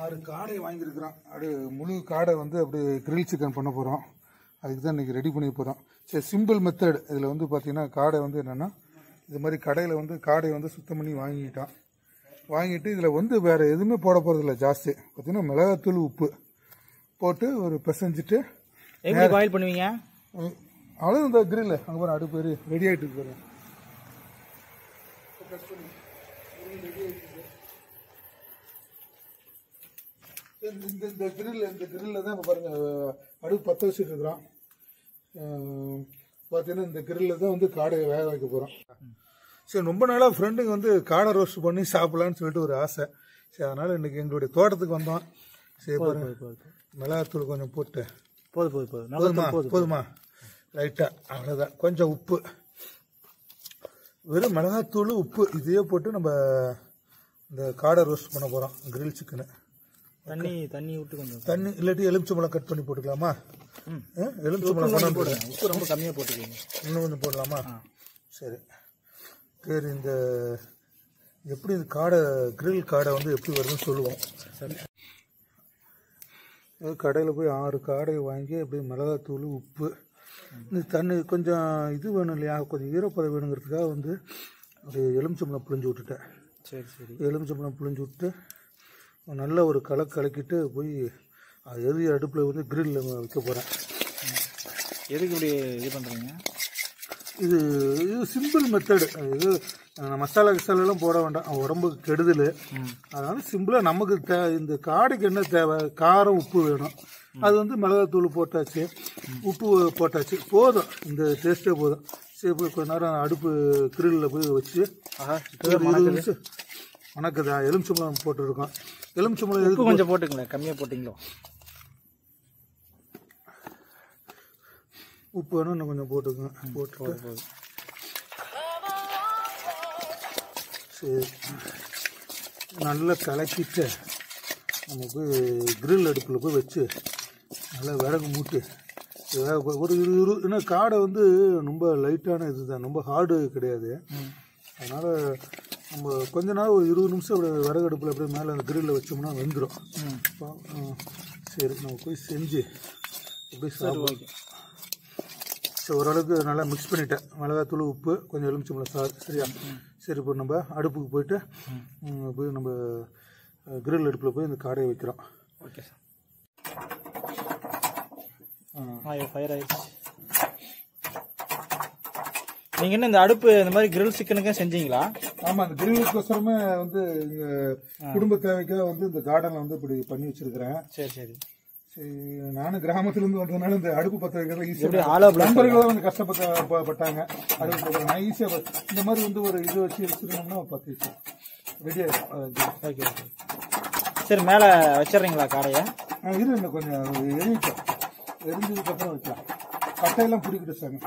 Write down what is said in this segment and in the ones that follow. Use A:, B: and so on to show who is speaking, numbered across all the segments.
A: 6 காடை வாங்கியிருக்கிறோம். அப்படியே முழு காடை வந்து அப்படியே கிரில் சிக்கன் பண்ண போகிறோம். அதுக்கு தான் இன்றைக்கி ரெடி பண்ணி போகிறோம். சரி, சிம்பிள் மெத்தட். இதில் வந்து பார்த்திங்கன்னா காடை வந்து என்னென்னா, இது மாதிரி கடையில் வந்து காடையை வந்து சுத்தம் பண்ணி வாங்கிட்டு இதில் வந்து வேறு எதுவுமே போட போகிறதில்ல. ஜாஸ்தி பார்த்திங்கன்னா மிளகாத்தூள் உப்பு போட்டு ஒரு பிசைஞ்சிட்டு
B: பாயில் பண்ணுவீங்க.
A: அவ்வளோ இந்த கிரில் அங்கே போகிற அடுப்பு ரெடி ஆகிட்டு இருக்கிறேன். இந்த கிரில்ல தான் இப்போ பாருங்கள் அடுப்பு பற்ற வச்சுட்டு இருக்கிறோம். பார்த்தீங்கன்னா இந்த கிரில்ல தான் வந்து காடையை வேக வைக்க போகிறோம். சரி, ரொம்ப நாளாக ஃப்ரெண்டுங்க வந்து காடை ரோஸ்ட் பண்ணி சாப்பிட்லான்னு சொல்லிட்டு ஒரு ஆசை. சரி, அதனால் இன்றைக்கி எங்களுடைய தோட்டத்துக்கு வந்தோம். சரி, பாருங்க மிளகாத்தூள் கொஞ்சம் போட்டு போதுமா லைட்டாக, அவ்வளோதான். கொஞ்சம் உப்பு, வெறும் மிளகாத்தூள் உப்பு இதையே போட்டு நம்ம இந்த காடை ரோஸ்ட் பண்ண போகிறோம். கிரில் சிக்கனு
B: தண்ணி விட்டு கொஞ்சம்
A: தண்ணி இல்லாட்டி எலுமிச்சம்பழம் கட் பண்ணி போட்டுக்கலாமா? எலுமிச்சம்பழம் போடுறேன்.
B: உப்பு ரொம்ப கம்மியாக போட்டுக்கோங்க.
A: இன்னும் கொஞ்சம் போடலாமா? சரி. இந்த எப்படி இந்த காடை கிரில் காடை வந்து எப்படி வருதுன்னு சொல்லுவோம். சரி, கடையில் போய் 6 காடையை வாங்கி அப்படியே மிளகாத்தூள் உப்பு இந்த தண்ணி கொஞ்சம் இது வேணும் இல்லையா, கொஞ்சம் ஈரப்பதம் வேணுங்கிறதுக்காக வந்து அப்படியே எலுமிச்சம்பழம் புழிஞ்சு விட்டுட்டேன்.
B: சரி,
A: எலுமிச்சம்பழம் புழிஞ்சு விட்டு நல்ல ஒரு கலக்கிட்டு போய் எரிய அடுப்பில் வந்து கிரில்ல வைக்க போகிறேன்.
B: எதுக்கு இப்படி இது பண்ணுறீங்க?
A: இது சிம்பிள் மெத்தடு. இது மசாலாலாம் போட வேண்டாம், உடம்புக்கு கெடுதல். அதனால சிம்பிளாக நமக்கு இந்த காடைக்கு என்ன தேவை, காரம் உப்பு வேணும். அது வந்து மிளகாத்தூள் போட்டாச்சு, உப்பு போட்டாச்சு, போதும். இந்த டேஸ்ட்டே போதும். சரி, போய் கொஞ்ச நேரம் அடுப்பு கிரில்ல போய் வச்சு 20 நிமிஷம் வணக்கதா. எலுமிச்சம்பழம் போட்டுருக்கோம். எலுமிச்சம்பழம்
B: கொஞ்சம் போட்டுங்களேன், கம்மியாக போட்டிங்களோ?
A: உப்பு வேணும், இன்னும் கொஞ்சம் போட்டுக்கோங்க. போட்டு சரி, நல்லா கலக்கிட்டு நம்ம போய் கிரில் அடுப்பில் போய் வச்சு நல்லா விறகு மூட்டி ஒரு 20 ஏன்னா காடை வந்து ரொம்ப லைட்டான இது தான், ரொம்ப ஹார்டு கிடையாது. அதனால் நம்ம கொஞ்ச நாள் ஒரு 20 நிமிஷம் அப்படியே விறகு அடுப்பில் அப்படியே மேலே அந்த கிரில்ல வச்சோம்னா வெந்துடும். சரி, நம்ம போய் செஞ்சு அப்படியே சாப்பிடுவோம். சரி, ஓரளவுக்கு நல்லா மிக்ஸ் பண்ணிட்டேன். மிளகாத்தூள் உப்பு கொஞ்சம் எலுமிச்சம்பழம் சாறு. சரியா? சரி, இப்போ நம்ம அடுப்புக்கு போயிட்டு போய் நம்ம கிரில் அடுப்பில் போய் இந்த காடையை வைக்கிறோம்.
B: Okay sir. ஃபயர் ஆயிடுச்சு. நீங்கள் என்ன இந்த அடுப்பு இந்த மாதிரி கிரில் சிக்கனுக்கே செஞ்சீங்களா?
A: ஆமாம், அந்த கிரிலுக்கோசரமே வந்து எங்கள் குடும்ப தேவைக்காக வந்து இந்த கார்டனில் வந்து இப்படி பண்ணி வச்சிருக்கிறேன்.
B: சரி சரி
A: சரி. நானும் கிராமத்துலேருந்து வந்ததுனால இந்த அடுப்பு பற்ற வைக்கிறதுல ஈஸியாக நண்பர்களாக வந்து கஷ்டப்பட்டாங்க. அடுப்பு பற்ற நான் ஈஸியாக இந்த மாதிரி வந்து ஒரு இது வச்சு வச்சுருந்தோம்னா பற்ற வச்சு ரெடியாக.
B: Okay okay. சரி, மேலே வச்சிட்றீங்களா காடையை?
A: இது இன்னும் கொஞ்சம் எரிவிட்டோம். எரிஞ்சதுக்கப்புறம் வைக்கலாம். கட்டையெல்லாம் பிடிக்கிட்டு சாங்க.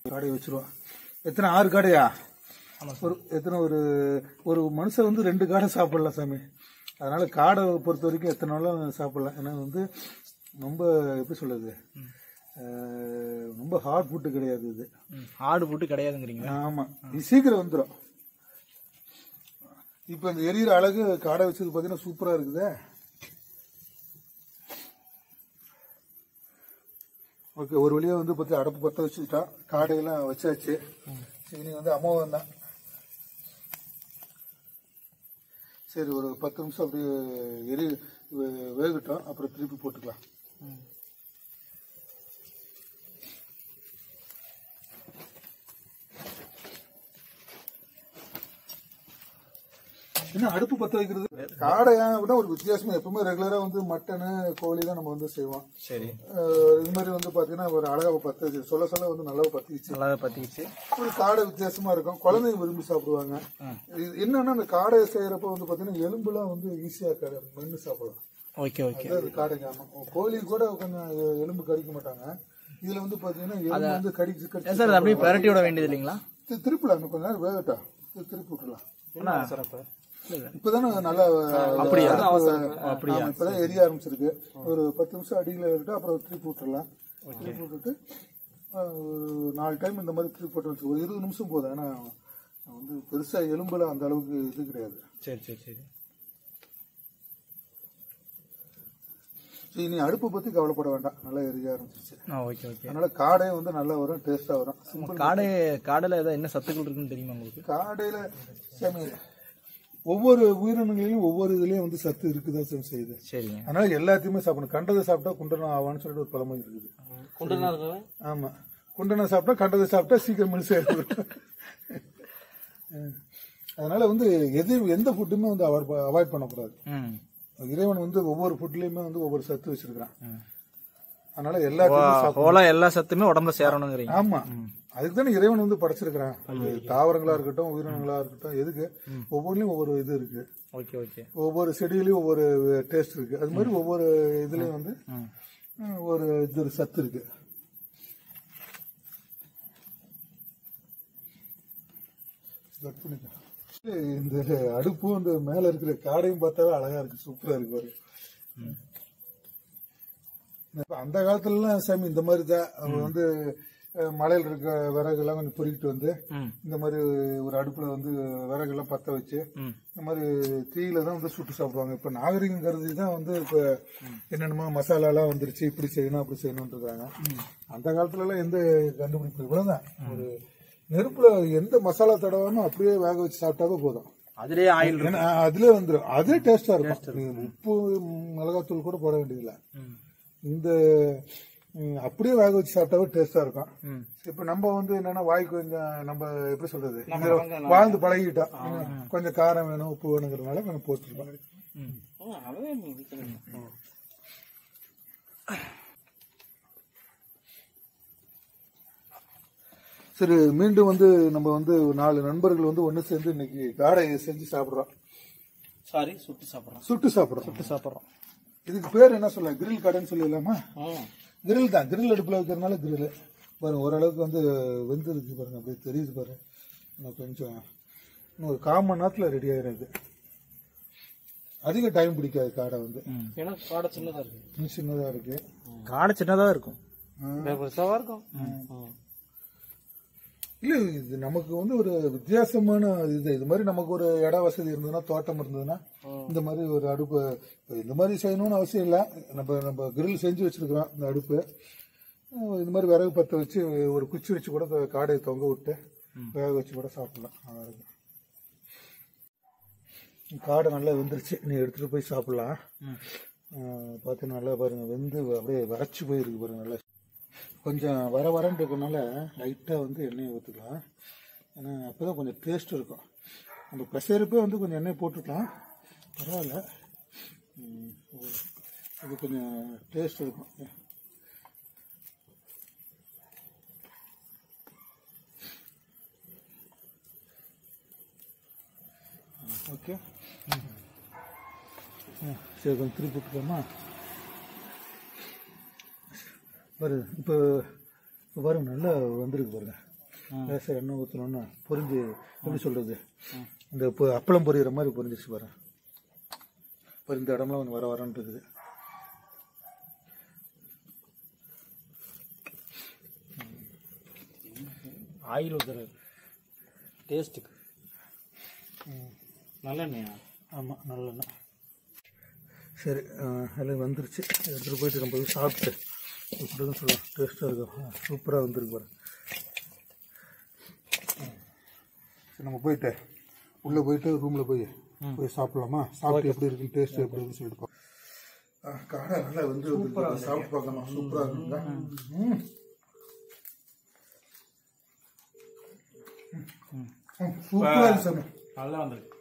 A: காடை வச்சிருவோம். எத்தனை 6 காடையா? எத்தனை ஒரு மனுஷன் வந்து 2 காடை சாப்பிடலாம் சாமி. அதனால காடை பொறுத்த வரைக்கும் எத்தனை நாளும் சாப்பிடலாம். ஏன்னா வந்து ரொம்ப எப்படி சொல்றது, ரொம்ப ஹார்ட் ஃபுட்டு கிடையாது. இது
B: ஹார்டு ஃபுட்டு கிடையாதுங்கிறீங்க?
A: ஆமாம், இது சீக்கிரம் வந்துடும். இப்போ இந்த எரியிற அழகு காடை வச்சது பார்த்தீங்கன்னா சூப்பராக இருக்குது. ஓகே, ஒரு வழியாக வந்து பார்த்து அடுப்பு பற்ற வச்சுக்கிட்டோம். காடையெல்லாம் வச்சாச்சு. சரி, வந்து அம்மாவும் தான். சரி, ஒரு 10 நிமிஷம் அப்படியே வேகட்டும், அப்புறம் திருப்பி போட்டுக்கலாம். என்ன அடுப்பு பற்ற வைக்கிறது காடையா விட ஒரு வித்தியாசமா. எப்பவுமே ரெகுலரா வந்து மட்டனு கோழி தான் நம்ம வந்து செய்வோம்.
B: சரி,
A: இது மாதிரி வந்து பாத்தீங்கன்னா ஒரு அழகா பத்த வச்சு சொல்ல வந்து நல்லா பத்திச்சு. ஒரு காடை வித்தியாசமா இருக்கும், குழந்தைங்க விரும்பி சாப்பிடுவாங்க. என்னன்னா அந்த காடையை செய்யறப்ப வந்து பாத்தீங்கன்னா எலும்புலாம் வந்து ஈஸியா மென்னு சாப்பிடலாம்.
B: Okay okay.
A: காடைக்கு ஆமா, கோழி கூட கொஞ்சம் எலும்பு கடிக்க மாட்டாங்க. இதுல வந்து பாத்தீங்கன்னா எலும்பு வந்து கடிச்சு
B: அப்படியே பரட்டி விட வேண்டியது இல்லைங்களா?
A: திருப்பலாம், கொஞ்ச நேரம் வேகட்டா திருப்பி விட்டுலாம். இப்பதானே நல்லா
B: அப்படியா?
A: இப்பதான் எரிய ஆரம்பிச்சிருக்கு. ஒரு 10 நிமிஷம் அடியில இருக்கு, அப்புறம் திருப்பி விட்டுறலாம். திருப்பி விட்டுட்டு ஒரு 4 டைம் இந்த மாதிரி திருப்பி போட்டு வச்சு ஒரு 20 நிமிஷம் போதும். ஏன்னா வந்து பெருசா எலும்புல அந்த அளவுக்கு இது கிடையாது.
B: சரி சரி சரி.
A: நீ அடுப்பை பத்தி கவலைப்பட வேண்டாம், நல்லா எரிய ஆரம்பிச்சிருச்சு.
B: Okay okay.
A: அதனால காடை வந்து நல்லா வரும், டேஸ்டா வரும்.
B: காடையில ஏதாவது என்ன சத்துக்கள் இருக்குன்னு தெரியுமா உங்களுக்கு?
A: காடையில ஒவ்வொரு உயிரினங்களிலும் ஒவ்வொரு இதுலயும் வந்து சத்து இருக்குதான் செய்யுது.
B: சரிங்க.
A: அதனால எல்லாத்தையுமே சாப்பிடணும். கண்டதை சாப்பிட்டா குண்டனம் ஆவான்னு சொல்லிட்டு ஒரு பழமொழி இருக்குது. ஆமா, குண்டனம் சாப்பிட்டா கண்டதை சாப்பிட்டா சீக்கிரம் மனுஷன். அதனால வந்து எந்த ஃபுட்டுமே வந்து அவாய்ட் பண்ணக்கூடாது. இறைவன் வந்து ஒவ்வொரு ஃபுட்லயுமே வந்து ஒவ்வொரு சத்து வச்சிருக்கான். அதனால
B: எல்லா சத்துமே உடம்புல சேரணுங்கிறீங்க.
A: ஆமா, அதுக்கு தானே இறைவன் வந்து படைச்சிருக்கிறான். தாவரங்களா இருக்கட்டும், உயிரினங்களா இருக்கட்டும், எதுக்கு ஒவ்வொன்றுலயும் ஒவ்வொரு இது இருக்கு.
B: Okay okay.
A: ஒவ்வொரு செடியிலயும் ஒவ்வொரு டேஸ்ட் இருக்கு. அது மாதிரி ஒவ்வொரு இதுலயும் வந்து ஒரு சத்து இருக்கு. இந்த அடுப்பும் இந்த மேல இருக்கிற காடையும் பார்த்தாவே அழகா இருக்கு, சூப்பரா இருக்கு பாரு. அந்த காலத்துல எல்லாம் சாமி இந்த மாதிரிதான் அவங்க வந்து மலையில இருக்க விறகு எல்லாம் கொஞ்சம் பொறிக்கிட்டு வந்து இந்த மாதிரி ஒரு அடுப்புல வந்து விறகு எல்லாம் பத்த வச்சு இந்த மாதிரி தீயில தான் வந்து சுட்டு சாப்பிடுவாங்க. இப்ப நாகரிகம் கருதி தான் வந்து இப்ப என்னென்னமோ மசாலா எல்லாம் வந்துருச்சு, இப்படி செய்யணும் அப்படி செய்யணும் இருக்காங்க. அந்த காலத்துல எல்லாம் எந்த கண்டுபிடிப்பு இவ்வளவுதான். ஒரு நெருப்புல எந்த மசாலா தடவாம அப்படியே வேக வச்சு சாப்பிட்டாவே போதும்.
B: அதுலயே ஆயில்
A: அதுலயே வந்துடும், அதே டேஸ்டா இருக்கும். உப்பு மிளகாத்தூள் கூட போட வேண்டியதில்ல. இந்த அப்படியே வேக வச்சு சாப்பிட்டாவே டேஸ்டா இருக்கும். இப்ப நம்ம வந்து என்னன்னா வாய்க்கு கொஞ்சம் நம்ம எப்படி சொல்றது, வாழ்ந்து பழகிட்டோம். கொஞ்சம் காரம் வேணும், உப்பு வேணுங்கிறதுனால கொஞ்சம் போட்டுருக்கோம். சரி, மீண்டும் வந்து நம்ம வந்து 4 நண்பர்கள் வந்து ஒண்ணு சேர்ந்து இன்னைக்கு காடை செஞ்சு சாப்பிடுறோம். சுட்டு சாப்பிடுறோம். இதுக்கு பேர் என்ன சொல்ல, கிரில் காடைன்னு சொல்லிடலாமா? கிரில் தான், கிரில் அடுப்புல வைக்கிறதுனால கிரில். பாருங்க ஓரளவுக்கு வந்து வெந்துருக்கு பாருங்க, அப்படியே தெரியுது பாருங்க. கொஞ்சம் இன்னும் ஒரு 1/4 மணி நேரத்துல ரெடி ஆயிடுது. அதிக டைம் பிடிக்காது காடை வந்து.
B: காடை சின்னதா இருக்கு.
A: சின்னதா இருக்கு,
B: காடை சின்னதா இருக்கும்.
A: இல்ல இது நமக்கு வந்து ஒரு வித்தியாசமான இது மாதிரி நமக்கு ஒரு இட வசதி இருந்ததுன்னா, தோட்டம் இருந்ததுன்னா இந்த மாதிரி ஒரு அடுப்பு இந்த மாதிரி செய்யணும்னு அவசியம் இல்லை. நம்ம கிரில் செஞ்சு வச்சிருக்கிறோம். இந்த அடுப்பு இந்த மாதிரி விறகு பற்ற வச்சு ஒரு குச்சி வச்சு கூட காடையை தொங்க விட்டு வேக வச்சு கூட சாப்பிடலாம். காடை நல்லா வெந்துருச்சு, நீ எடுத்துட்டு போய் சாப்பிடலாம். பார்த்தீங்கன்னா நல்லா பாருங்க, வெந்து அப்படியே வறட்சி போயிருக்கு பாருங்க. நல்லா கொஞ்சம் வரன்னு இருக்கனால லைட்டாக வந்து எண்ணெயை ஊற்றிக்கலாம். ஏன்னா அப்போ தான் கொஞ்சம் டேஸ்ட் இருக்கும். நம்ம பெசைறப்பே வந்து கொஞ்சம் எண்ணெய் போட்டுக்கலாம், பரவாயில்ல. அது கொஞ்சம் டேஸ்ட் இருக்கும். ஓகே, சரி கொஞ்சம் திருப்பி விட்டுக்கோமா. பாரு இப்போ பாருங்க நல்லா வந்துருக்கு பாருங்க. லேசாக எண்ணெய் ஊற்றணுன்னா பொரிஞ்சு, எப்படி சொல்றது, இந்த இப்போ அப்பளம் பொரியிற மாதிரி பொரிஞ்சிச்சு பாருங்க. இப்போ இந்த இடம்லாம் கொஞ்சம் வரன்னு இருக்குது.
B: ஆயில் ஊற்றுறது டேஸ்ட்டுக்கு நல்லெண்ணெயா?
A: ஆமாம், நல்லெண்ணெய். சரி, அதில் வந்துருச்சு. எடுத்துகிட்டு போயிட்டு நம்ம போய் சாப்பிட்டு இப்படிதான் சொல்லலாம், டேஸ்ட்டாக இருக்கும். சூப்பராக வந்துருக்கு பாரு. சரி, நம்ம போயிட்டு உள்ளே போயிட்டு ரூமில் போய் சாப்பிடலாமா? சாப்பிட்டு எப்படி இருக்குன்னு, டேஸ்ட் எப்படி இருக்குன்னு சொல்லிட்டு காடை நல்லா வந்து சாப்பிட்டு பார்க்கலாம். சூப்பராக இருக்குங்க. சூப்பராக இருக்கு சாமி,
B: நல்லா வந்துருக்கு.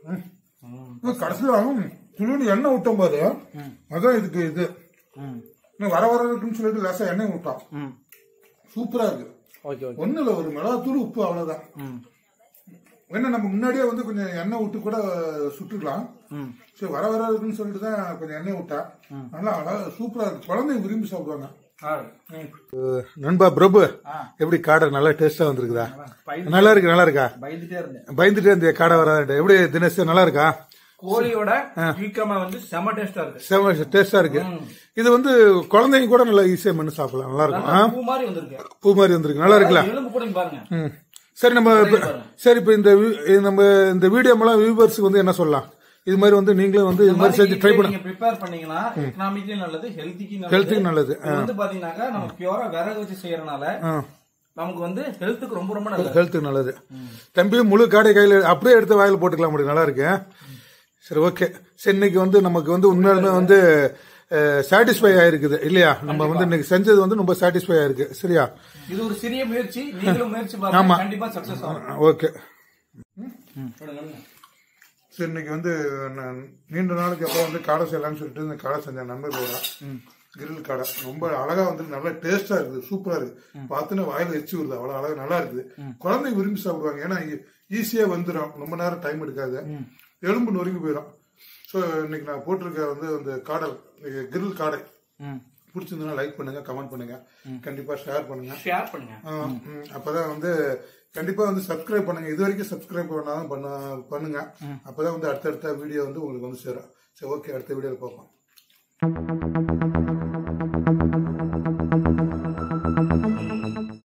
A: கடைசியில் துளி எண்ணெய் விட்டோம் பாரு, அதான் இதுக்கு இது வர இருக்குன்னு சொல்லிட்டு லேசா எண்ணெய் விட்டோம். சூப்பரா இருக்கு. ஒண்ணு இல்ல, ஒரு மிளகாத்தூள், உப்பு, அவ்வளவுதான். என்ன நம்ம முன்னாடியே வந்து கொஞ்சம் எண்ணெய் விட்டு கூட சுட்டுக்கலாம். சரி, வர இருக்குன்னு சொல்லிட்டு தான் கொஞ்சம் எண்ணெய் விட்டா. நல்லா அழகா சூப்பரா இருக்கு, குழந்தைங்க விரும்பி சாப்பிடுவாங்க. நண்பா பிரபு, எப்படி காடை நல்லா டேஸ்டா வந்திருக்குதா? நல்லா இருக்கு. நல்லா இருக்கா? பயந்துட்டே இருந்தேன் காடை வராது. எப்படி தினேஷ், நல்லா இருக்கா?
C: கோழியோட ஈக்கமா வந்து செம டேஸ்டா இருக்கு.
A: செம டேஸ்டா இருக்கு. இது வந்து குழந்தைங்க கூட நல்லா ஈஸியா மென்னு சாப்பிடலாம். நல்லா இருக்கும்.
C: பூ மாதிரி வந்திருக்கு.
A: பூ மாதிரி வந்திருக்கு. நல்லா இருக்குல்ல?
C: எலும்பு கூட பாருங்க.
A: சரி இப்ப நம்ம இந்த வீடியோ மூலம் வியூவர்ஸ்க்கு வந்து என்ன சொல்லலாம்? இது மாதிரி வந்து நீங்களும் வந்து இது மாதிரி செஞ்சு ட்ரை பண்ணுங்க.
C: ப்ரிப்பேர் பண்ணீங்கன்னா எகனாமிக்கலி நல்லது, ஹெல்த்திக்கு நல்லது. இது வந்து பாத்தீங்கன்னா நம்ம பியூரா விறகு வச்சு செய்யறனால நமக்கு வந்து ஹெல்த்துக்கு ரொம்ப ரொம்ப நல்லது.
A: ஹெல்த்துக்கு நல்லது. தம்பி முழு காடை கையில அப்படியே எடுத்து வாயில போட்டுக்கலாம் முடியும். நல்லா இருக்கு. சரி ஓகே. சரி இன்னைக்கு வந்து நமக்கு வந்து உண்மையாலுமே வந்து சாட்டிஸ்ஃபை ஆயிருக்குது இல்லையா? நம்ம வந்து இன்னைக்கு செஞ்சது வந்து ரொம்ப சாட்டிஸ்ஃபை ஆயிருக்கு. சரியா?
C: இது ஒரு சிறிய முயற்சி. நீங்களும் முயற்சி பாருங்க, கண்டிப்பா சக்சஸ் ஆகும்.
A: ஓகே. சரி இன்னைக்கு வந்து நீண்ட நாளுக்கு அப்புறம் வந்து காடை செய்யலாம்னு சொல்லிட்டு இந்த காடை செஞ்ச நண்பர்களோட கிரில் காடை ரொம்ப அழகா வந்து நல்லா டேஸ்டா இருக்குது. சூப்பரா இருக்கு. பார்த்துன்னு வாயில எச்சு வருது. அவ்வளவு அழகா நல்லா இருக்குது. குழந்தைங்க விரும்பி சாப்பிடுவாங்க. ஏன்னா ஈஸியா வந்துடும். ரொம்ப நேரம் டைம் எடுக்காது. எலும்பு நொறுங்கி போயிடும். ஸோ இன்னைக்கு நான் போட்டிருக்க வந்து இந்த காடை கிரில் காடை பிடிச்சிருந்தா லைக் பண்ணுங்க, கமெண்ட் பண்ணுங்க, கண்டிப்பா ஷேர் பண்ணுங்க. அப்பதான் வந்து கண்டிப்பா வந்து சப்ஸ்கிரைப் பண்ணுங்க. இது வரைக்கும் சப்ஸ்கிரைப் பண்ணாலும் பண்ணுங்க. அப்பதான் வந்து அடுத்தடுத்த வீடியோ வந்து உங்களுக்கு வந்து சேரும். சரி ஓகே, அடுத்த வீடியோல பார்ப்போம்.